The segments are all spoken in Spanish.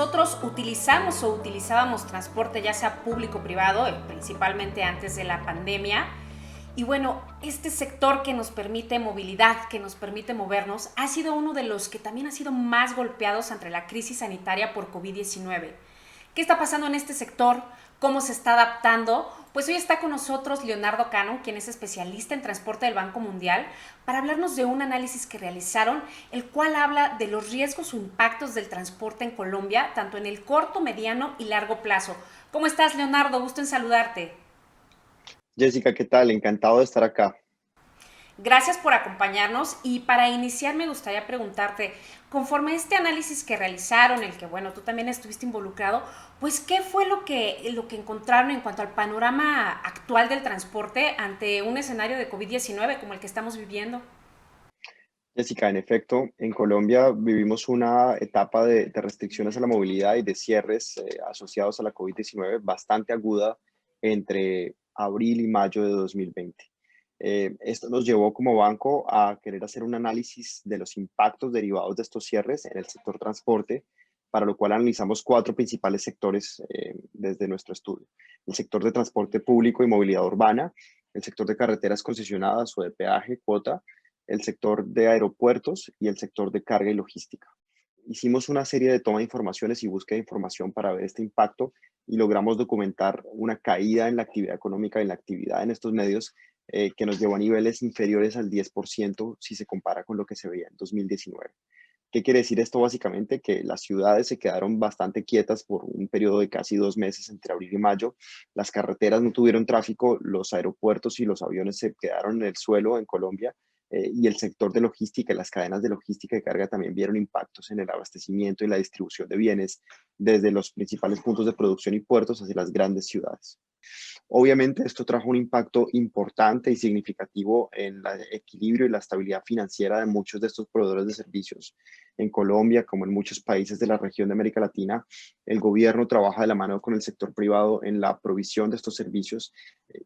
nosotros utilizamos o utilizábamos transporte, ya sea público o privado, principalmente antes de la pandemia. Y bueno, este sector que nos permite movilidad, que nos permite movernos, ha sido uno de los que también ha sido más golpeados ante la crisis sanitaria por COVID-19. ¿Qué está pasando en este sector? ¿Cómo se está adaptando? Pues hoy está con nosotros Leonardo Cano, quien es especialista en transporte del Banco Mundial, para hablarnos de un análisis que realizaron, el cual habla de los riesgos o impactos del transporte en Colombia, tanto en el corto, mediano y largo plazo. ¿Cómo estás, Leonardo? Gusto en saludarte. Jessica, ¿qué tal? Encantado de estar acá. Gracias por acompañarnos y para iniciar me gustaría preguntarte, conforme a este análisis que realizaron, el que bueno, tú también estuviste involucrado, pues ¿qué fue lo que encontraron en cuanto al panorama actual del transporte ante un escenario de COVID-19 como el que estamos viviendo? Jessica, en efecto, en Colombia vivimos una etapa de restricciones a la movilidad y de cierres asociados a la COVID-19 bastante aguda entre abril y mayo de 2020. Esto nos llevó como banco a querer hacer un análisis de los impactos derivados de estos cierres en el sector transporte, para lo cual analizamos cuatro principales sectores desde nuestro estudio. El sector de transporte público y movilidad urbana, el sector de carreteras concesionadas o de peaje, cuota, el sector de aeropuertos y el sector de carga y logística. Hicimos una serie de toma de informaciones y búsqueda de información para ver este impacto y logramos documentar una caída en la actividad económica y en la actividad en estos medios que nos llevó a niveles inferiores al 10% si se compara con lo que se veía en 2019. ¿Qué quiere decir esto básicamente? Que las ciudades se quedaron bastante quietas por un periodo de casi 2 meses entre abril y mayo. Las carreteras no tuvieron tráfico, los aeropuertos y los aviones se quedaron en el suelo en Colombia, y el sector de logística y las cadenas de logística y carga también vieron impactos en el abastecimiento y la distribución de bienes desde los principales puntos de producción y puertos hacia las grandes ciudades. Obviamente, esto trajo un impacto importante y significativo en el equilibrio y la estabilidad financiera de muchos de estos proveedores de servicios. En Colombia, como en muchos países de la región de América Latina, el gobierno trabaja de la mano con el sector privado en la provisión de estos servicios,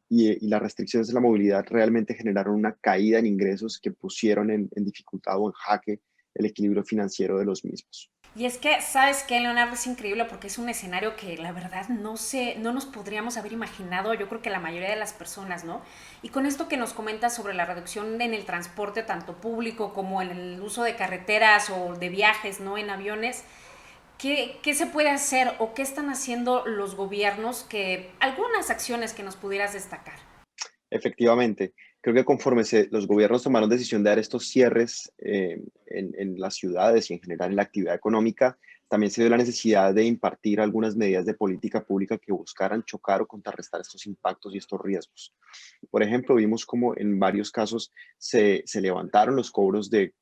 y las restricciones de la movilidad realmente generaron una caída en ingresos que pusieron en dificultad o en jaque el equilibrio financiero de los mismos. Y es que, ¿sabes qué, Leonardo? Es increíble porque es un escenario que la verdad no nos podríamos haber imaginado, yo creo que la mayoría de las personas, ¿no? Y con esto que nos comentas sobre la reducción en el transporte, tanto público como en el uso de carreteras o de viajes, ¿no? En aviones, ¿qué se puede hacer o qué están haciendo los gobiernos? Algunas acciones que nos pudieras destacar. Efectivamente, creo que conforme los gobiernos tomaron decisión de dar estos cierres en las ciudades y en general en la actividad económica, también se dio la necesidad de impartir algunas medidas de política pública que buscaran chocar o contrarrestar estos impactos y estos riesgos. Por ejemplo, vimos como en varios casos se levantaron los cobros de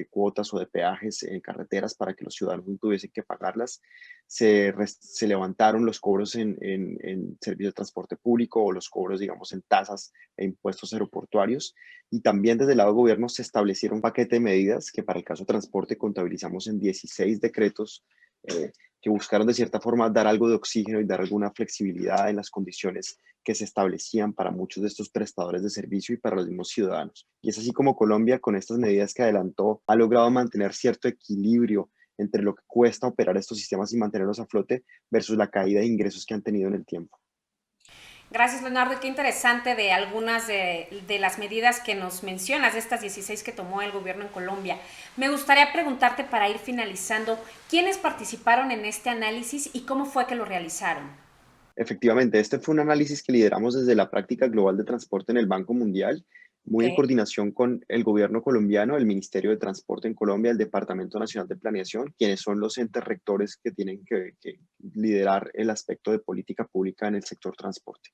cuotas o de peajes en carreteras para que los ciudadanos no tuviesen que pagarlas. Se levantaron los cobros en servicios de transporte público o los cobros, digamos, en tasas e impuestos aeroportuarios. Y también desde el lado del gobierno se establecieron un paquete de medidas que para el caso de transporte contabilizamos en 16 decretos, que buscaron de cierta forma dar algo de oxígeno y dar alguna flexibilidad en las condiciones que se establecían para muchos de estos prestadores de servicio y para los mismos ciudadanos. Y es así como Colombia, con estas medidas que adelantó, ha logrado mantener cierto equilibrio entre lo que cuesta operar estos sistemas y mantenerlos a flote versus la caída de ingresos que han tenido en el tiempo. Gracias, Leonardo. Qué interesante de algunas de las medidas que nos mencionas, de estas 16 que tomó el gobierno en Colombia. Me gustaría preguntarte para ir finalizando, ¿quiénes participaron en este análisis y cómo fue que lo realizaron? Efectivamente, este fue un análisis que lideramos desde la práctica global de transporte en el Banco Mundial, Ok. muy en coordinación con el gobierno colombiano, el Ministerio de Transporte en Colombia, el Departamento Nacional de Planeación, quienes son los entes rectores que tienen que liderar el aspecto de política pública en el sector transporte.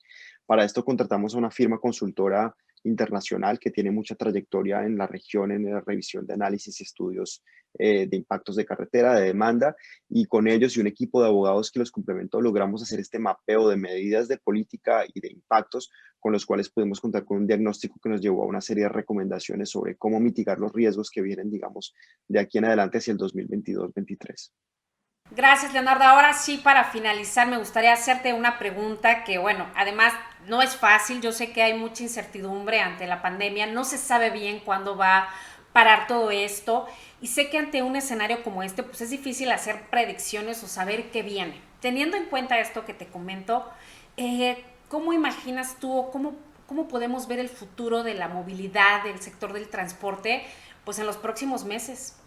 Para esto contratamos a una firma consultora internacional que tiene mucha trayectoria en la región en la revisión de análisis y estudios de impactos de carretera, de demanda, y con ellos y un equipo de abogados que los complementó, logramos hacer este mapeo de medidas de política y de impactos con los cuales pudimos contar con un diagnóstico que nos llevó a una serie de recomendaciones sobre cómo mitigar los riesgos que vienen, digamos, de aquí en adelante hacia el 2022-23. Gracias, Leonardo. Ahora sí, para finalizar, me gustaría hacerte una pregunta que, bueno, además no es fácil. Yo sé que hay mucha incertidumbre ante la pandemia. No se sabe bien cuándo va parar todo esto. Y sé que ante un escenario como este, pues es difícil hacer predicciones o saber qué viene. Teniendo en cuenta esto que te comento, ¿cómo imaginas tú o cómo podemos ver el futuro de la movilidad, del sector del transporte, pues en los próximos meses?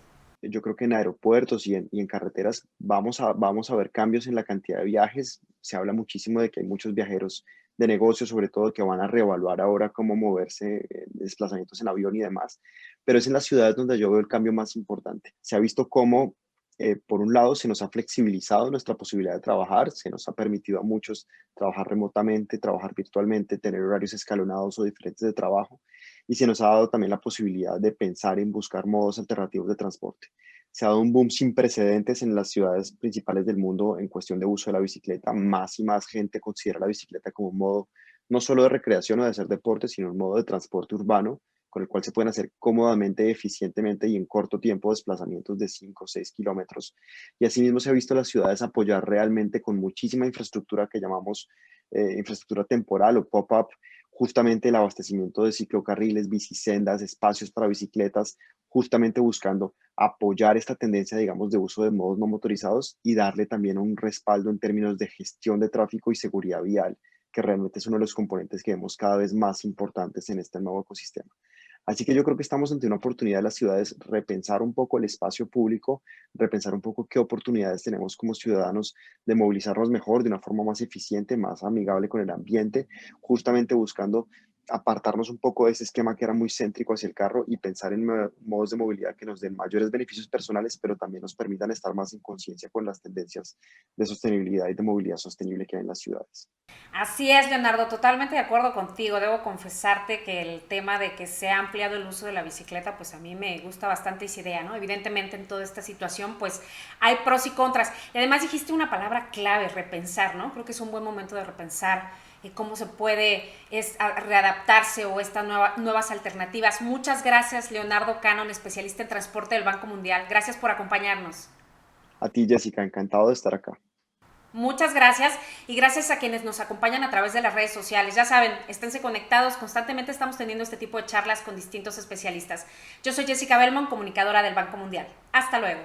Yo creo que en aeropuertos y en carreteras vamos a ver cambios en la cantidad de viajes. Se habla muchísimo de que hay muchos viajeros de negocios, sobre todo, que van a reevaluar ahora cómo moverse, desplazamientos en avión y demás. Pero es en las ciudades donde yo veo el cambio más importante. Se ha visto cómo, por un lado, se nos ha flexibilizado nuestra posibilidad de trabajar, se nos ha permitido a muchos trabajar remotamente, trabajar virtualmente, tener horarios escalonados o diferentes de trabajo, y se nos ha dado también la posibilidad de pensar en buscar modos alternativos de transporte. Se ha dado un boom sin precedentes en las ciudades principales del mundo en cuestión de uso de la bicicleta. Más y más gente considera la bicicleta como un modo no solo de recreación o de hacer deporte, sino un modo de transporte urbano con el cual se pueden hacer cómodamente, eficientemente y en corto tiempo desplazamientos de 5 o 6 kilómetros. Y asimismo se ha visto a las ciudades apoyar realmente con muchísima infraestructura que llamamos infraestructura temporal o pop-up, justamente el abastecimiento de ciclocarriles, bicisendas, espacios para bicicletas, justamente buscando apoyar esta tendencia, digamos, de uso de modos no motorizados y darle también un respaldo en términos de gestión de tráfico y seguridad vial, que realmente es uno de los componentes que vemos cada vez más importantes en este nuevo ecosistema. Así que yo creo que estamos ante una oportunidad de las ciudades repensar un poco el espacio público, repensar un poco qué oportunidades tenemos como ciudadanos de movilizarnos mejor, de una forma más eficiente, más amigable con el ambiente, justamente buscando apartarnos un poco de ese esquema que era muy céntrico hacia el carro y pensar en modos de movilidad que nos den mayores beneficios personales, pero también nos permitan estar más en conciencia con las tendencias de sostenibilidad y de movilidad sostenible que hay en las ciudades. Así es, Leonardo, totalmente de acuerdo contigo. Debo confesarte que el tema de que se ha ampliado el uso de la bicicleta, pues a mí me gusta bastante esa idea, ¿no? Evidentemente en toda esta situación, pues hay pros y contras. Y además dijiste una palabra clave, repensar, ¿no? Creo que es un buen momento de repensar cómo se puede readaptarse o estas nuevas alternativas. Muchas gracias, Leonardo Cannon, especialista en transporte del Banco Mundial. Gracias por acompañarnos. A ti, Jessica, encantado de estar acá. Muchas gracias y gracias a quienes nos acompañan a través de las redes sociales. Ya saben, esténse conectados, constantemente estamos teniendo este tipo de charlas con distintos especialistas. Yo soy Jessica Belmont, comunicadora del Banco Mundial. Hasta luego.